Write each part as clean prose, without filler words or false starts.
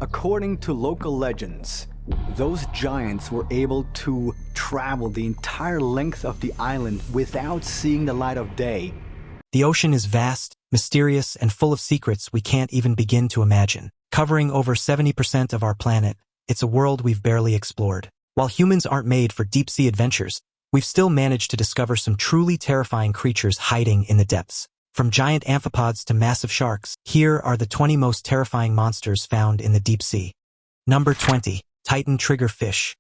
According to local legends, those giants were able to travel the entire length of the island without seeing the light of day. The ocean is vast, mysterious, and full of secrets we can't even begin to imagine. Covering over 70% of our planet, it's a world we've barely explored. While humans aren't made for deep-sea adventures, we've still managed to discover some truly terrifying creatures hiding in the depths. From giant amphipods to massive sharks, here are the 20 most terrifying monsters found in the deep sea. Number 20. Titan triggerfish.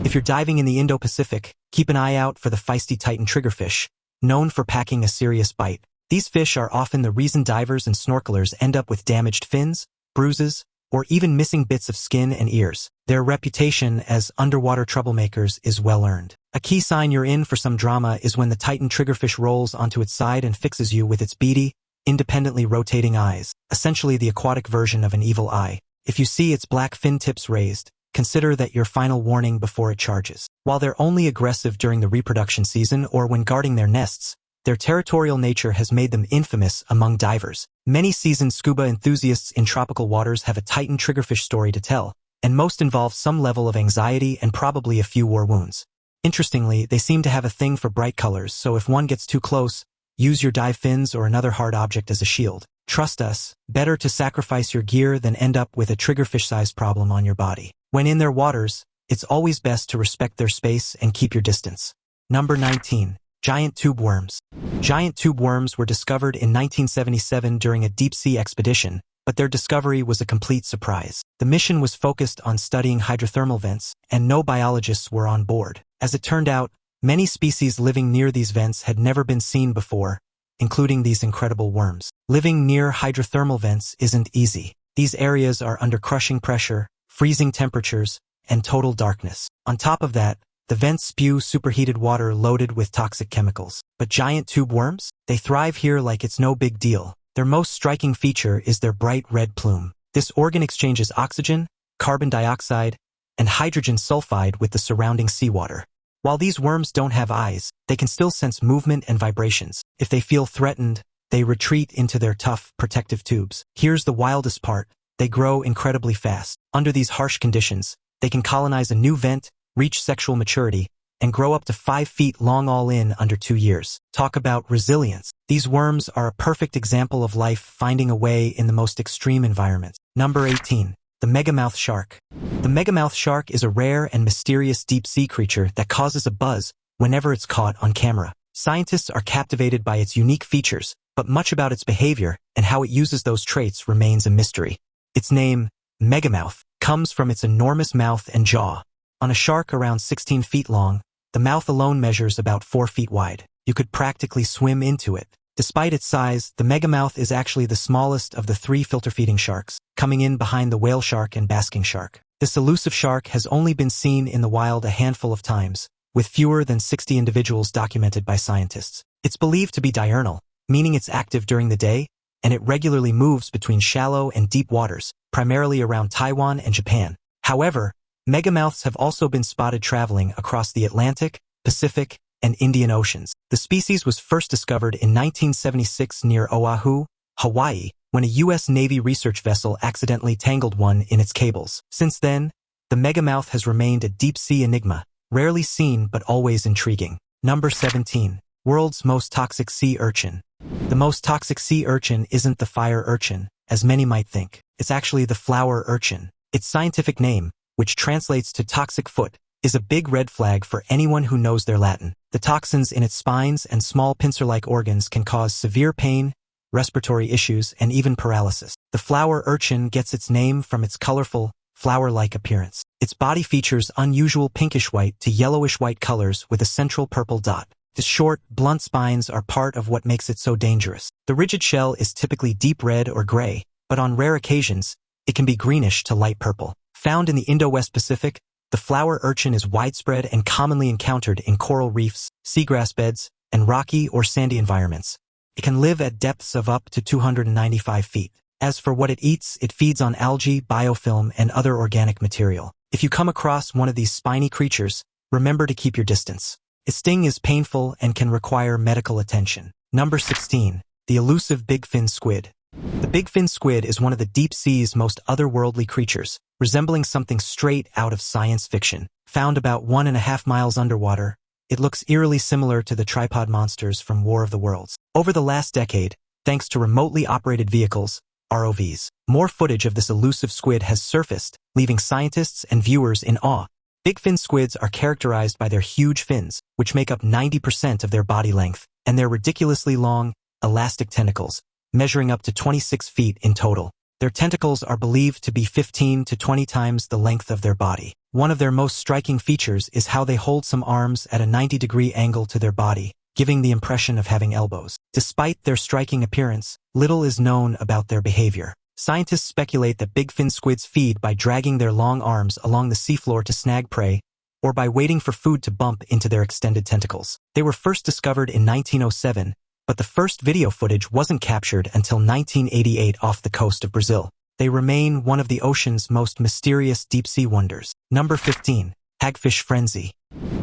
If you're diving in the Indo-Pacific, keep an eye out for the feisty Titan triggerfish, known for packing a serious bite. These fish are often the reason divers and snorkelers end up with damaged fins, bruises, or even missing bits of skin and ears. Their reputation as underwater troublemakers is well earned. A key sign you're in for some drama is when the Titan triggerfish rolls onto its side and fixes you with its beady, independently rotating eyes, essentially the aquatic version of an evil eye. If you see its black fin tips raised, consider that your final warning before it charges. While they're only aggressive during the reproduction season or when guarding their nests, their territorial nature has made them infamous among divers. Many seasoned scuba enthusiasts in tropical waters have a Titan triggerfish story to tell, and most involve some level of anxiety and probably a few war wounds. Interestingly, they seem to have a thing for bright colors, so if one gets too close, use your dive fins or another hard object as a shield. Trust us, better to sacrifice your gear than end up with a triggerfish-sized problem on your body. When in their waters, it's always best to respect their space and keep your distance. Number 19. Giant tube worms. Giant tube worms were discovered in 1977 during a deep-sea expedition, but their discovery was a complete surprise. The mission was focused on studying hydrothermal vents, and no biologists were on board. As it turned out, many species living near these vents had never been seen before, including these incredible worms. Living near hydrothermal vents isn't easy. These areas are under crushing pressure, freezing temperatures, and total darkness. On top of that, the vents spew superheated water loaded with toxic chemicals. But giant tube worms? They thrive here like it's no big deal. Their most striking feature is their bright red plume. This organ exchanges oxygen, carbon dioxide, and hydrogen sulfide with the surrounding seawater. While these worms don't have eyes, they can still sense movement and vibrations. If they feel threatened, they retreat into their tough, protective tubes. Here's the wildest part. They grow incredibly fast. Under these harsh conditions, they can colonize a new vent, reach sexual maturity, and grow up to 5 feet long all in under 2 years. Talk about resilience. These worms are a perfect example of life finding a way in the most extreme environments. Number 18. The megamouth shark. The megamouth shark is a rare and mysterious deep-sea creature that causes a buzz whenever it's caught on camera. Scientists are captivated by its unique features, but much about its behavior and how it uses those traits remains a mystery. Its name, megamouth, comes from its enormous mouth and jaw. On a shark around 16 feet long, the mouth alone measures about 4 feet wide. You could practically swim into it. Despite its size, the megamouth is actually the smallest of the 3 filter-feeding sharks, coming in behind the whale shark and basking shark. This elusive shark has only been seen in the wild a handful of times, with fewer than 60 individuals documented by scientists. It's believed to be diurnal, meaning it's active during the day, and it regularly moves between shallow and deep waters, primarily around Taiwan and Japan. However, megamouths have also been spotted traveling across the Atlantic, Pacific, and Indian Oceans. The species was first discovered in 1976 near Oahu, Hawaii, when a U.S. Navy research vessel accidentally tangled one in its cables. Since then, the megamouth has remained a deep-sea enigma, rarely seen but always intriguing. Number 17. World's most toxic sea urchin. The most toxic sea urchin isn't the fire urchin, as many might think. It's actually the flower urchin. Its scientific name, which translates to toxic foot, is a big red flag for anyone who knows their Latin. The toxins in its spines and small pincer-like organs can cause severe pain, respiratory issues, and even paralysis. The flower urchin gets its name from its colorful, flower-like appearance. Its body features unusual pinkish-white to yellowish-white colors with a central purple dot. The short, blunt spines are part of what makes it so dangerous. The rigid shell is typically deep red or gray, but on rare occasions, it can be greenish to light purple. Found in the Indo-West Pacific, the flower urchin is widespread and commonly encountered in coral reefs, seagrass beds, and rocky or sandy environments. It can live at depths of up to 295 feet. As for what it eats, it feeds on algae, biofilm, and other organic material. If you come across one of these spiny creatures, remember to keep your distance. Its sting is painful and can require medical attention. Number 16. The elusive bigfin squid. The big fin squid is one of the deep sea's most otherworldly creatures, resembling something straight out of science fiction. Found about 1.5 miles underwater, it looks eerily similar to the tripod monsters from War of the Worlds. Over the last decade, thanks to remotely operated vehicles, ROVs, more footage of this elusive squid has surfaced, leaving scientists and viewers in awe. Big fin squids are characterized by their huge fins, which make up 90% of their body length, and their ridiculously long, elastic tentacles, measuring up to 26 feet in total. Their tentacles are believed to be 15 to 20 times the length of their body. One of their most striking features is how they hold some arms at a 90-degree angle to their body, giving the impression of having elbows. Despite their striking appearance, little is known about their behavior. Scientists speculate that big fin squids feed by dragging their long arms along the seafloor to snag prey, or by waiting for food to bump into their extended tentacles. They were first discovered in 1907, but the first video footage wasn't captured until 1988 off the coast of Brazil. They remain one of the ocean's most mysterious deep-sea wonders. Number 15. Hagfish frenzy.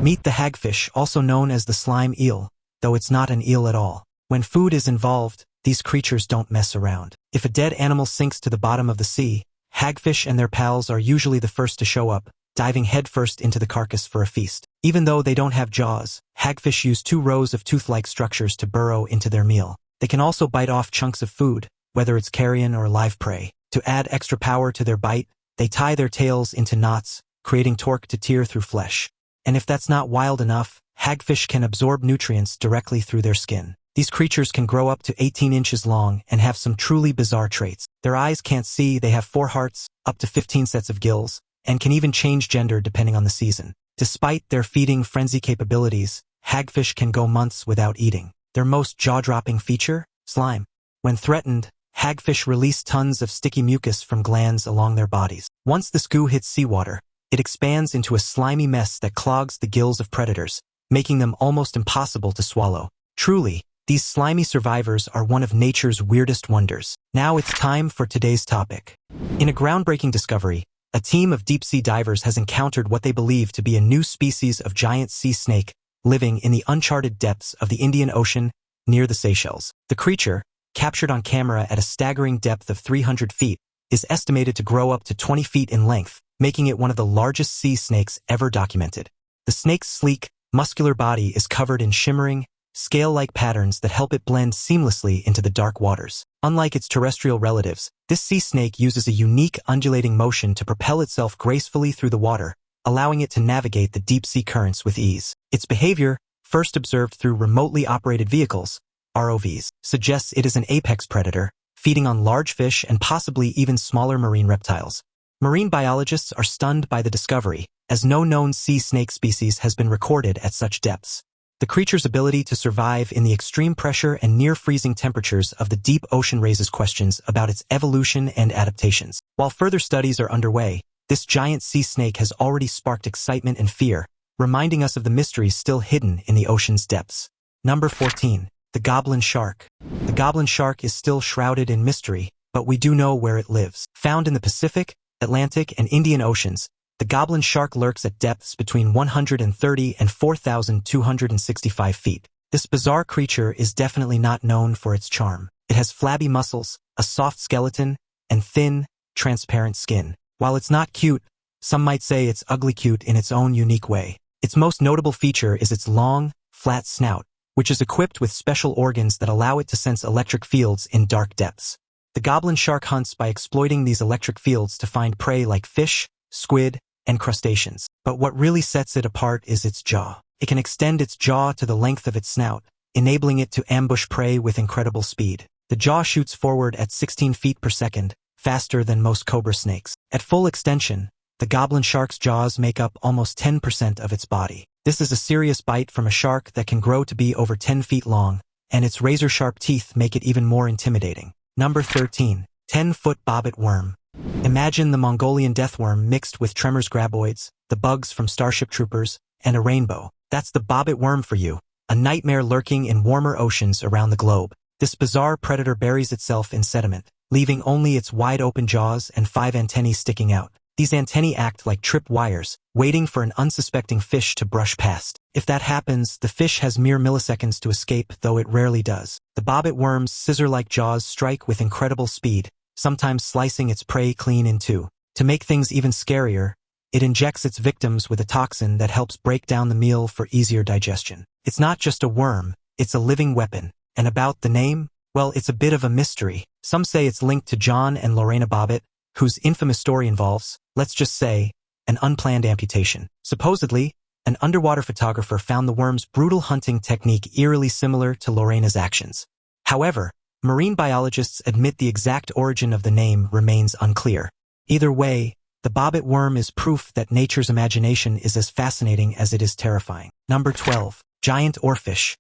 Meet the hagfish, also known as the slime eel, though it's not an eel at all. When food is involved, these creatures don't mess around. If a dead animal sinks to the bottom of the sea, hagfish and their pals are usually the first to show up, diving headfirst into the carcass for a feast. Even though they don't have jaws, hagfish use 2 rows of tooth-like structures to burrow into their meal. They can also bite off chunks of food, whether it's carrion or live prey. To add extra power to their bite, they tie their tails into knots, creating torque to tear through flesh. And if that's not wild enough, hagfish can absorb nutrients directly through their skin. These creatures can grow up to 18 inches long and have some truly bizarre traits. Their eyes can't see, they have 4 hearts, up to 15 sets of gills, and can even change gender depending on the season. Despite their feeding frenzy capabilities, hagfish can go months without eating. Their most jaw-dropping feature? Slime. When threatened, hagfish release tons of sticky mucus from glands along their bodies. Once the goo hits seawater, it expands into a slimy mess that clogs the gills of predators, making them almost impossible to swallow. Truly, these slimy survivors are one of nature's weirdest wonders. Now it's time for today's topic. In a groundbreaking discovery, a team of deep-sea divers has encountered what they believe to be a new species of giant sea snake living in the uncharted depths of the Indian Ocean near the Seychelles. The creature, captured on camera at a staggering depth of 300 feet, is estimated to grow up to 20 feet in length, making it one of the largest sea snakes ever documented. The snake's sleek, muscular body is covered in shimmering, scale-like patterns that help it blend seamlessly into the dark waters. Unlike its terrestrial relatives, this sea snake uses a unique undulating motion to propel itself gracefully through the water, allowing it to navigate the deep-sea currents with ease. Its behavior, first observed through remotely operated vehicles, ROVs, suggests it is an apex predator, feeding on large fish and possibly even smaller marine reptiles. Marine biologists are stunned by the discovery, as no known sea snake species has been recorded at such depths. The creature's ability to survive in the extreme pressure and near-freezing temperatures of the deep ocean raises questions about its evolution and adaptations. While further studies are underway, this giant sea snake has already sparked excitement and fear, reminding us of the mysteries still hidden in the ocean's depths. Number 14. The Goblin Shark. The Goblin Shark is still shrouded in mystery, but we do know where it lives. Found in the Pacific, Atlantic, and Indian Oceans, the Goblin Shark lurks at depths between 130 and 4,265 feet. This bizarre creature is definitely not known for its charm. It has flabby muscles, a soft skeleton, and thin, transparent skin. While it's not cute, some might say it's ugly cute in its own unique way. Its most notable feature is its long, flat snout, which is equipped with special organs that allow it to sense electric fields in dark depths. The Goblin Shark hunts by exploiting these electric fields to find prey like fish, squid, and crustaceans. But what really sets it apart is its jaw. It can extend its jaw to the length of its snout, enabling it to ambush prey with incredible speed. The jaw shoots forward at 16 feet per second, faster than most cobra snakes. At full extension, the Goblin Shark's jaws make up almost 10% of its body. This is a serious bite from a shark that can grow to be over 10 feet long, and its razor-sharp teeth make it even more intimidating. Number 13. 10-foot bobbit worm. Imagine the Mongolian deathworm mixed with Tremor's graboids, the bugs from Starship Troopers, and a rainbow. That's the bobbit worm for you, a nightmare lurking in warmer oceans around the globe. This bizarre predator buries itself in sediment, leaving only its wide-open jaws and 5 antennae sticking out. These antennae act like trip wires, waiting for an unsuspecting fish to brush past. If that happens, the fish has mere milliseconds to escape, though it rarely does. The bobbit worm's scissor-like jaws strike with incredible speed, sometimes slicing its prey clean in two. To make things even scarier, it injects its victims with a toxin that helps break down the meal for easier digestion. It's not just a worm, it's a living weapon. And about the name? Well, it's a bit of a mystery. Some say it's linked to John and Lorena Bobbit, whose infamous story involves, let's just say, an unplanned amputation. Supposedly, an underwater photographer found the worm's brutal hunting technique eerily similar to Lorena's actions. However, marine biologists admit the exact origin of the name remains unclear. Either way, the bobbit worm is proof that nature's imagination is as fascinating as it is terrifying. Number 12. Giant oarfish.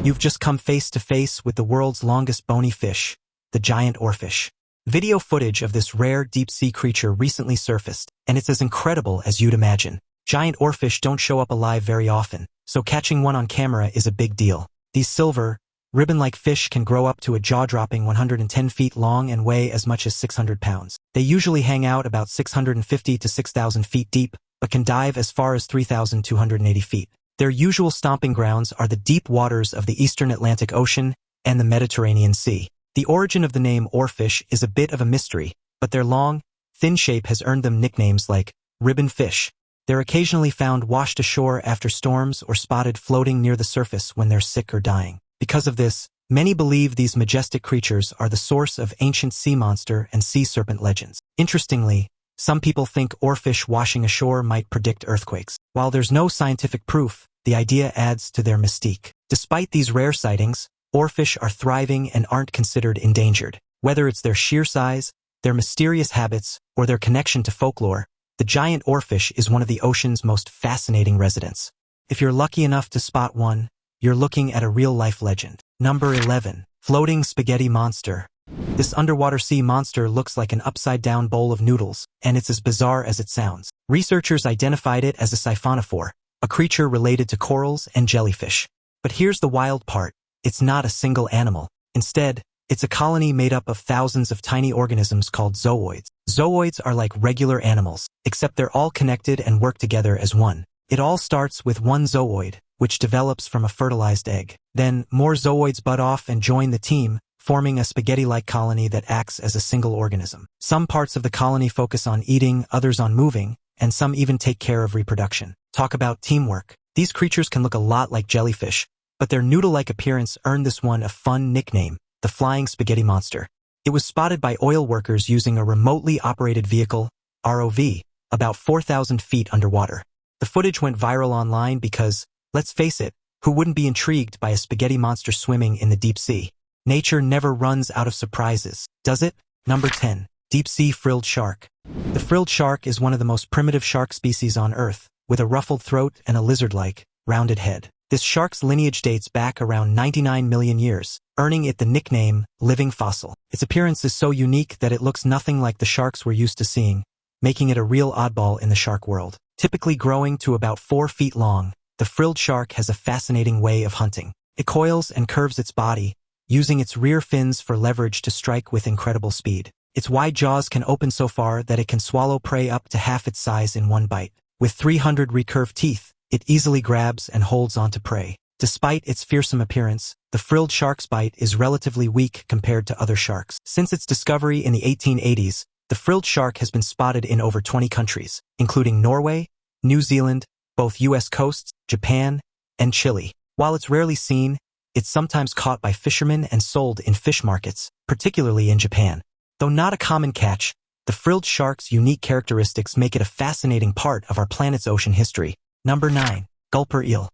You've just come face to face with the world's longest bony fish, the giant oarfish. Video footage of this rare deep-sea creature recently surfaced, and it's as incredible as you'd imagine. Giant oarfish don't show up alive very often, so catching one on camera is a big deal. These silver, ribbon-like fish can grow up to a jaw-dropping 110 feet long and weigh as much as 600 pounds. They usually hang out about 650 to 6,000 feet deep, but can dive as far as 3,280 feet. Their usual stomping grounds are the deep waters of the eastern Atlantic Ocean and the Mediterranean Sea. The origin of the name oarfish is a bit of a mystery, but their long, thin shape has earned them nicknames like ribbon fish. They're occasionally found washed ashore after storms or spotted floating near the surface when they're sick or dying. Because of this, many believe these majestic creatures are the source of ancient sea monster and sea serpent legends. Interestingly, some people think oarfish washing ashore might predict earthquakes. While there's no scientific proof, the idea adds to their mystique. Despite these rare sightings, oarfish are thriving and aren't considered endangered. Whether it's their sheer size, their mysterious habits, or their connection to folklore, the giant oarfish is one of the ocean's most fascinating residents. If you're lucky enough to spot one, you're looking at a real-life legend. Number 11. Floating spaghetti monster. This underwater sea monster looks like an upside-down bowl of noodles, and it's as bizarre as it sounds. Researchers identified it as a siphonophore, a creature related to corals and jellyfish. But here's the wild part. It's not a single animal. Instead, it's a colony made up of thousands of tiny organisms called zooids. Zooids are like regular animals, except they're all connected and work together as one. It all starts with one zooid, which develops from a fertilized egg. Then, more zooids bud off and join the team, forming a spaghetti-like colony that acts as a single organism. Some parts of the colony focus on eating, others on moving, and some even take care of reproduction. Talk about teamwork. These creatures can look a lot like jellyfish, but their noodle-like appearance earned this one a fun nickname, the flying spaghetti monster. It was spotted by oil workers using a remotely operated vehicle, ROV, about 4,000 feet underwater. The footage went viral online because, let's face it, who wouldn't be intrigued by a spaghetti monster swimming in the deep sea? Nature never runs out of surprises, does it? Number 10. Deep-sea frilled shark. The frilled shark is one of the most primitive shark species on Earth, with a ruffled throat and a lizard-like, rounded head. This shark's lineage dates back around 99 million years, earning it the nickname living fossil. Its appearance is so unique that it looks nothing like the sharks we're used to seeing, making it a real oddball in the shark world. Typically growing to about 4 feet long, the frilled shark has a fascinating way of hunting. It coils and curves its body, using its rear fins for leverage to strike with incredible speed. Its wide jaws can open so far that it can swallow prey up to half its size in one bite. With 300 recurved teeth, it easily grabs and holds onto prey. Despite its fearsome appearance, the frilled shark's bite is relatively weak compared to other sharks. Since its discovery in the 1880s, the frilled shark has been spotted in over 20 countries, including Norway, New Zealand, both U.S. coasts, Japan, and Chile. While it's rarely seen, it's sometimes caught by fishermen and sold in fish markets, particularly in Japan. Though not a common catch, the frilled shark's unique characteristics make it a fascinating part of our planet's ocean history. Number 9. Gulper eel.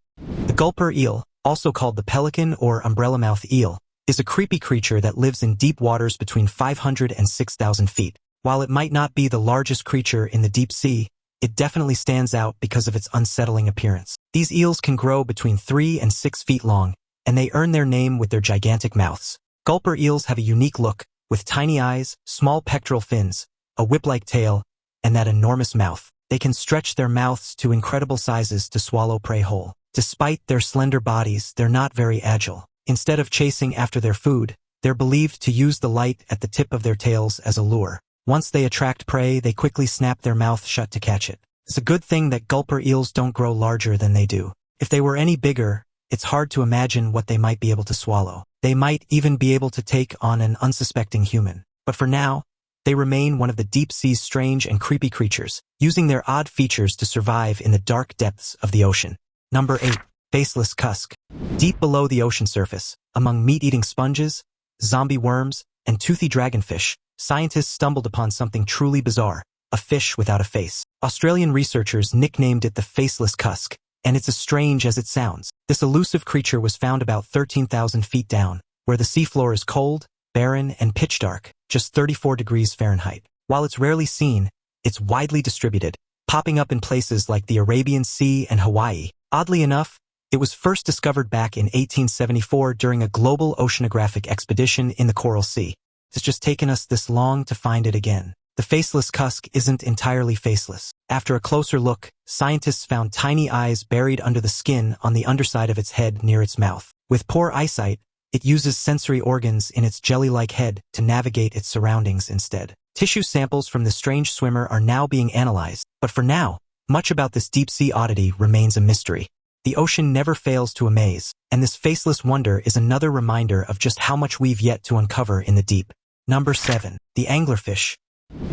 The gulper eel, also called the pelican or umbrella-mouth eel, is a creepy creature that lives in deep waters between 500 and 6,000 feet. While it might not be the largest creature in the deep sea, it definitely stands out because of its unsettling appearance. These eels can grow between 3 and 6 feet long, and they earn their name with their gigantic mouths. Gulper eels have a unique look, with tiny eyes, small pectoral fins, a whip-like tail, and that enormous mouth. They can stretch their mouths to incredible sizes to swallow prey whole. Despite their slender bodies, they're not very agile. Instead of chasing after their food, they're believed to use the light at the tip of their tails as a lure. Once they attract prey, they quickly snap their mouth shut to catch it. It's a good thing that gulper eels don't grow larger than they do. If they were any bigger, it's hard to imagine what they might be able to swallow. They might even be able to take on an unsuspecting human. But for now, they remain one of the deep sea's strange and creepy creatures, using their odd features to survive in the dark depths of the ocean. Number 8. Faceless cusk. Deep below the ocean surface, among meat-eating sponges, zombie worms, and toothy dragonfish, scientists stumbled upon something truly bizarre, a fish without a face. Australian researchers nicknamed it the faceless cusk, and it's as strange as it sounds. This elusive creature was found about 13,000 feet down, where the seafloor is cold, barren, and pitch dark, just 34 degrees Fahrenheit. While it's rarely seen, it's widely distributed, popping up in places like the Arabian Sea and Hawaii. Oddly enough, it was first discovered back in 1874 during a global oceanographic expedition in the Coral Sea. It's just taken us this long to find it again. The faceless cusk isn't entirely faceless. After a closer look, scientists found tiny eyes buried under the skin on the underside of its head near its mouth. With poor eyesight, it uses sensory organs in its jelly-like head to navigate its surroundings instead. Tissue samples from this strange swimmer are now being analyzed, but for now, much about this deep-sea oddity remains a mystery. The ocean never fails to amaze, and this faceless wonder is another reminder of just how much we've yet to uncover in the deep. Number 7. The anglerfish.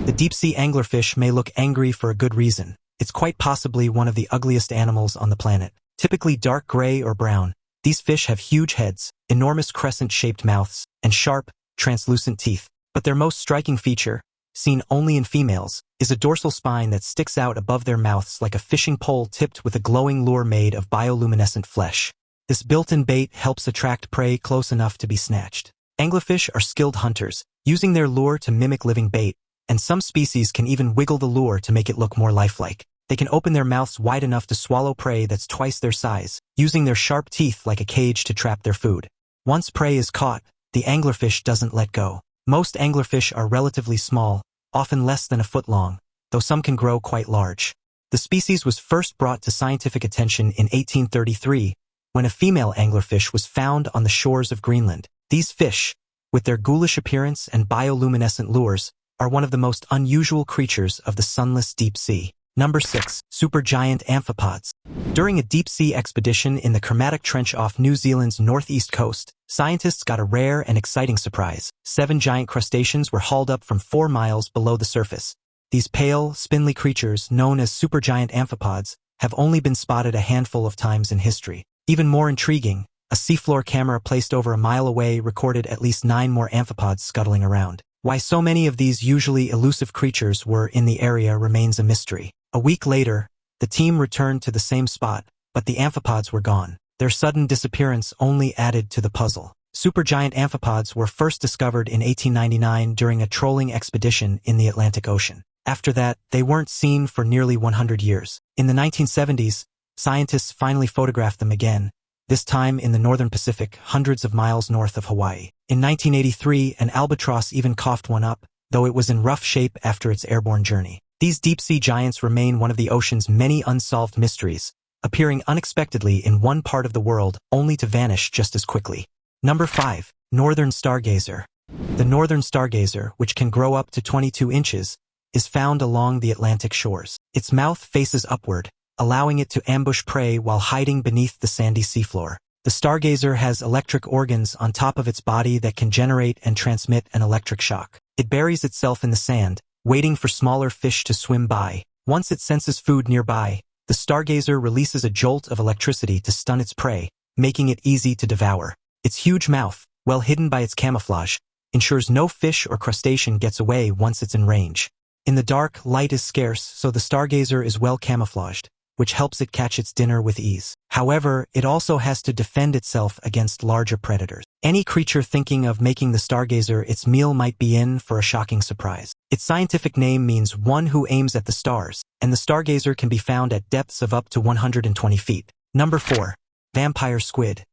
The deep-sea anglerfish may look angry for a good reason. It's quite possibly one of the ugliest animals on the planet. Typically dark gray or brown, these fish have huge heads, enormous crescent-shaped mouths, and sharp, translucent teeth. But their most striking feature, seen only in females, is a dorsal spine that sticks out above their mouths like a fishing pole tipped with a glowing lure made of bioluminescent flesh. This built-in bait helps attract prey close enough to be snatched. Anglerfish are skilled hunters, using their lure to mimic living bait, and some species can even wiggle the lure to make it look more lifelike. They can open their mouths wide enough to swallow prey that's twice their size, using their sharp teeth like a cage to trap their food. Once prey is caught, the anglerfish doesn't let go. Most anglerfish are relatively small, often less than a foot long, though some can grow quite large. The species was first brought to scientific attention in 1833, when a female anglerfish was found on the shores of Greenland. These fish, with their ghoulish appearance and bioluminescent lures, are one of the most unusual creatures of the sunless deep sea. Number 6. Supergiant amphipods. During a deep-sea expedition in the Kermadec Trench off New Zealand's northeast coast, scientists got a rare and exciting surprise. 7 giant crustaceans were hauled up from 4 miles below the surface. These pale, spindly creatures, known as supergiant amphipods, have only been spotted a handful of times in history. Even more intriguing, a seafloor camera placed over a mile away recorded at least 9 more amphipods scuttling around. Why so many of these usually elusive creatures were in the area remains a mystery. A week later, the team returned to the same spot, but the amphipods were gone. Their sudden disappearance only added to the puzzle. Supergiant amphipods were first discovered in 1899 during a trolling expedition in the Atlantic Ocean. After that, they weren't seen for nearly 100 years. In the 1970s, scientists finally photographed them again, this time in the northern Pacific, hundreds of miles north of Hawaii. In 1983, an albatross even coughed one up, though it was in rough shape after its airborne journey. These deep-sea giants remain one of the ocean's many unsolved mysteries, appearing unexpectedly in one part of the world only to vanish just as quickly. Number 5. Northern stargazer. The northern stargazer, which can grow up to 22 inches, is found along the Atlantic shores. Its mouth faces upward, allowing it to ambush prey while hiding beneath the sandy seafloor. The stargazer has electric organs on top of its body that can generate and transmit an electric shock. It buries itself in the sand, waiting for smaller fish to swim by. Once it senses food nearby, the stargazer releases a jolt of electricity to stun its prey, making it easy to devour. Its huge mouth, well hidden by its camouflage, ensures no fish or crustacean gets away once it's in range. In the dark, light is scarce, so the stargazer is well camouflaged, which helps it catch its dinner with ease. However, it also has to defend itself against larger predators. Any creature thinking of making the stargazer its meal might be in for a shocking surprise. Its scientific name means one who aims at the stars, and the stargazer can be found at depths of up to 120 feet. Number 4. Vampire squid.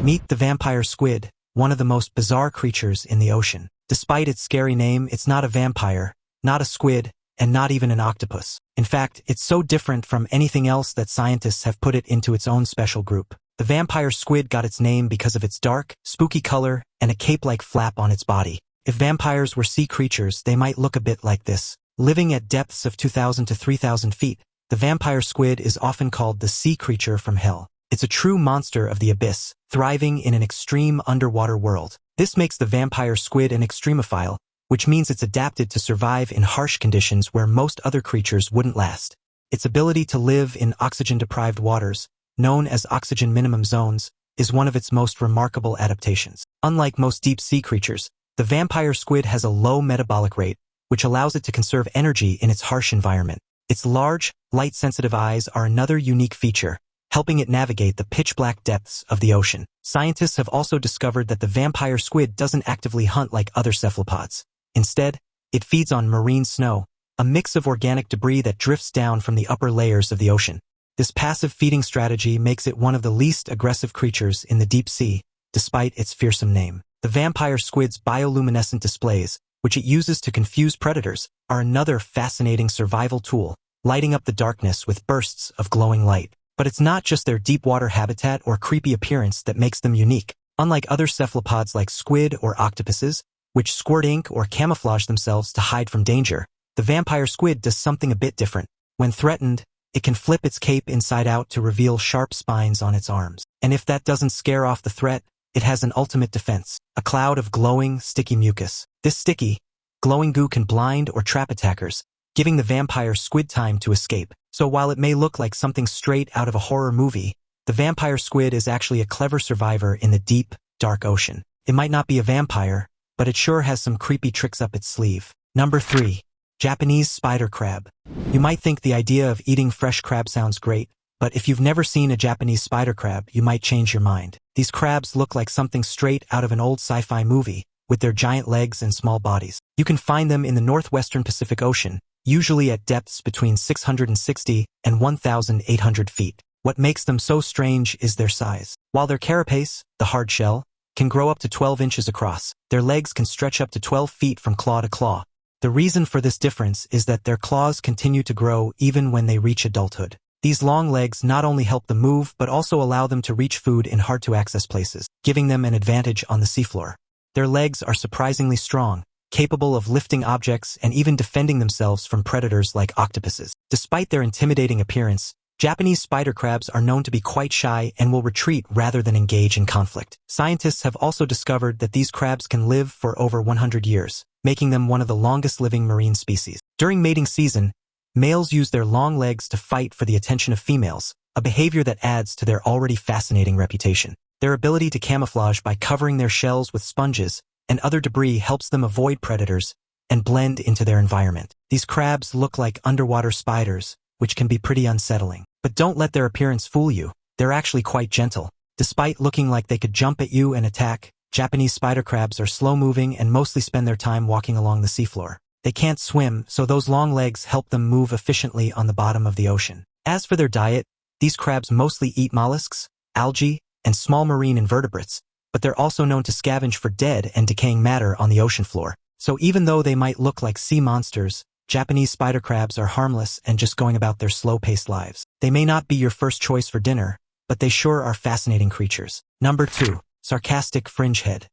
Meet the vampire squid, one of the most bizarre creatures in the ocean. Despite its scary name, it's not a vampire, not a squid, and not even an octopus. In fact, it's so different from anything else that scientists have put it into its own special group. The vampire squid got its name because of its dark, spooky color and a cape-like flap on its body. If vampires were sea creatures, they might look a bit like this. Living at depths of 2,000 to 3,000 feet, the vampire squid is often called the sea creature from hell. It's a true monster of the abyss, thriving in an extreme underwater world. This makes the vampire squid an extremophile, which means it's adapted to survive in harsh conditions where most other creatures wouldn't last. Its ability to live in oxygen-deprived waters, known as oxygen minimum zones, is one of its most remarkable adaptations. Unlike most deep-sea creatures, the vampire squid has a low metabolic rate, which allows it to conserve energy in its harsh environment. Its large, light-sensitive eyes are another unique feature, helping it navigate the pitch-black depths of the ocean. Scientists have also discovered that the vampire squid doesn't actively hunt like other cephalopods. Instead, it feeds on marine snow, a mix of organic debris that drifts down from the upper layers of the ocean. This passive feeding strategy makes it one of the least aggressive creatures in the deep sea, despite its fearsome name. The vampire squid's bioluminescent displays, which it uses to confuse predators, are another fascinating survival tool, lighting up the darkness with bursts of glowing light. But it's not just their deep-water habitat or creepy appearance that makes them unique. Unlike other cephalopods like squid or octopuses, which squirt ink or camouflage themselves to hide from danger, the vampire squid does something a bit different. When threatened, it can flip its cape inside out to reveal sharp spines on its arms. And if that doesn't scare off the threat, it has an ultimate defense: a cloud of glowing, sticky mucus. This sticky, glowing goo can blind or trap attackers, giving the vampire squid time to escape. So while it may look like something straight out of a horror movie, the vampire squid is actually a clever survivor in the deep, dark ocean. It might not be a vampire, but it sure has some creepy tricks up its sleeve. Number 3. Japanese spider crab. You might think the idea of eating fresh crab sounds great, but if you've never seen a Japanese spider crab, you might change your mind. These crabs look like something straight out of an old sci-fi movie, with their giant legs and small bodies. You can find them in the northwestern Pacific Ocean, usually at depths between 660 and 1,800 feet. What makes them so strange is their size. While their carapace, the hard shell, can grow up to 12 inches across, their legs can stretch up to 12 feet from claw to claw. The reason for this difference is that their claws continue to grow even when they reach adulthood. These long legs not only help them move but also allow them to reach food in hard-to-access places, giving them an advantage on the seafloor. Their legs are surprisingly strong, capable of lifting objects and even defending themselves from predators like octopuses. Despite their intimidating appearance, Japanese spider crabs are known to be quite shy and will retreat rather than engage in conflict. Scientists have also discovered that these crabs can live for over 100 years, making them one of the longest-living marine species. During mating season, males use their long legs to fight for the attention of females, a behavior that adds to their already fascinating reputation. Their ability to camouflage by covering their shells with sponges and other debris helps them avoid predators and blend into their environment. These crabs look like underwater spiders, which can be pretty unsettling. But don't let their appearance fool you. They're actually quite gentle. Despite looking like they could jump at you and attack, Japanese spider crabs are slow-moving and mostly spend their time walking along the seafloor. They can't swim, so those long legs help them move efficiently on the bottom of the ocean. As for their diet, these crabs mostly eat mollusks, algae, and small marine invertebrates, but they're also known to scavenge for dead and decaying matter on the ocean floor. So even though they might look like sea monsters, Japanese spider crabs are harmless and just going about their slow-paced lives. They may not be your first choice for dinner, but they sure are fascinating creatures. Number 2. Sarcastic fringehead.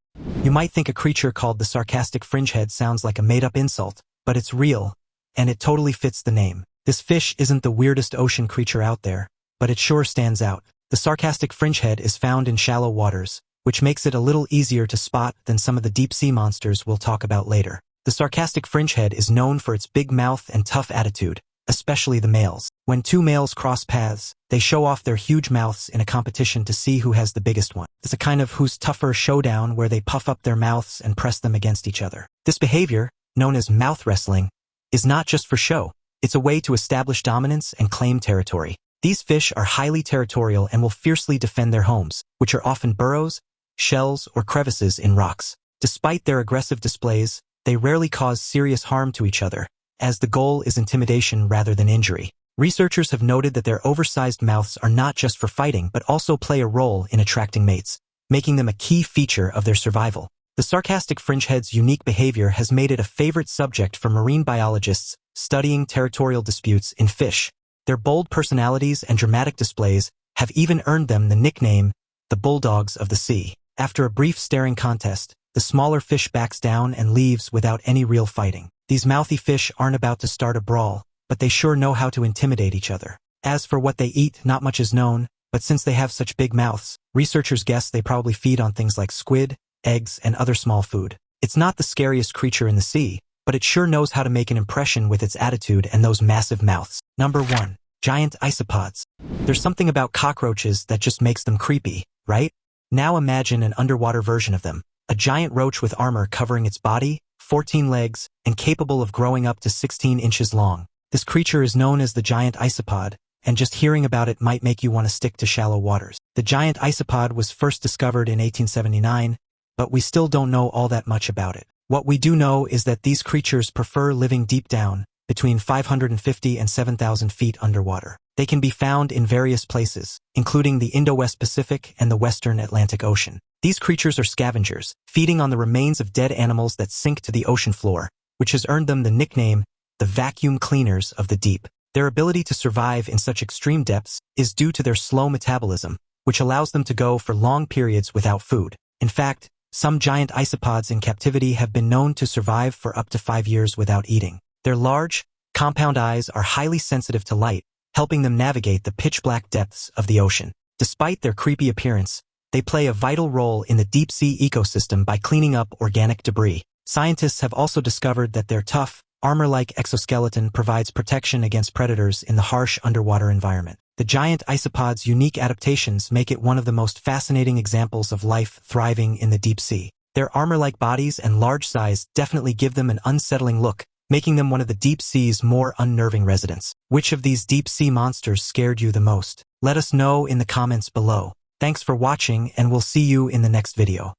You might think a creature called the sarcastic fringehead sounds like a made-up insult, but it's real, and it totally fits the name. This fish isn't the weirdest ocean creature out there, but it sure stands out. The sarcastic fringehead is found in shallow waters, which makes it a little easier to spot than some of the deep-sea monsters we'll talk about later. The sarcastic fringehead is known for its big mouth and tough attitude, especially the males. When two males cross paths, they show off their huge mouths in a competition to see who has the biggest one. It's a kind of who's tougher showdown where they puff up their mouths and press them against each other. This behavior, known as mouth wrestling, is not just for show. It's a way to establish dominance and claim territory. These fish are highly territorial and will fiercely defend their homes, which are often burrows, shells, or crevices in rocks. Despite their aggressive displays, they rarely cause serious harm to each other, as the goal is intimidation rather than injury. Researchers have noted that their oversized mouths are not just for fighting but also play a role in attracting mates, making them a key feature of their survival. The sarcastic fringehead's unique behavior has made it a favorite subject for marine biologists studying territorial disputes in fish. Their bold personalities and dramatic displays have even earned them the nickname, the Bulldogs of the Sea. After a brief staring contest, the smaller fish backs down and leaves without any real fighting. These mouthy fish aren't about to start a brawl, but they sure know how to intimidate each other. As for what they eat, not much is known, but since they have such big mouths, researchers guess they probably feed on things like squid, eggs, and other small food. It's not the scariest creature in the sea, but it sure knows how to make an impression with its attitude and those massive mouths. Number 1. Giant isopods. There's something about cockroaches that just makes them creepy, right? Now imagine an underwater version of them. A giant roach with armor covering its body, 14 legs, and capable of growing up to 16 inches long. This creature is known as the giant isopod, and just hearing about it might make you want to stick to shallow waters. The giant isopod was first discovered in 1879, but we still don't know all that much about it. What we do know is that these creatures prefer living deep down, between 550 and 7,000 feet underwater. They can be found in various places, including the Indo-West Pacific and the Western Atlantic Ocean. These creatures are scavengers, feeding on the remains of dead animals that sink to the ocean floor, which has earned them the nickname, the vacuum cleaners of the deep. Their ability to survive in such extreme depths is due to their slow metabolism, which allows them to go for long periods without food. In fact, some giant isopods in captivity have been known to survive for up to 5 years without eating. Their large, compound eyes are highly sensitive to light, helping them navigate the pitch-black depths of the ocean. Despite their creepy appearance, they play a vital role in the deep-sea ecosystem by cleaning up organic debris. Scientists have also discovered that their tough, armor-like exoskeleton provides protection against predators in the harsh underwater environment. The giant isopod's unique adaptations make it one of the most fascinating examples of life thriving in the deep sea. Their armor-like bodies and large size definitely give them an unsettling look, making them one of the deep sea's more unnerving residents. Which of these deep sea monsters scared you the most? Let us know in the comments below. Thanks for watching, and we'll see you in the next video.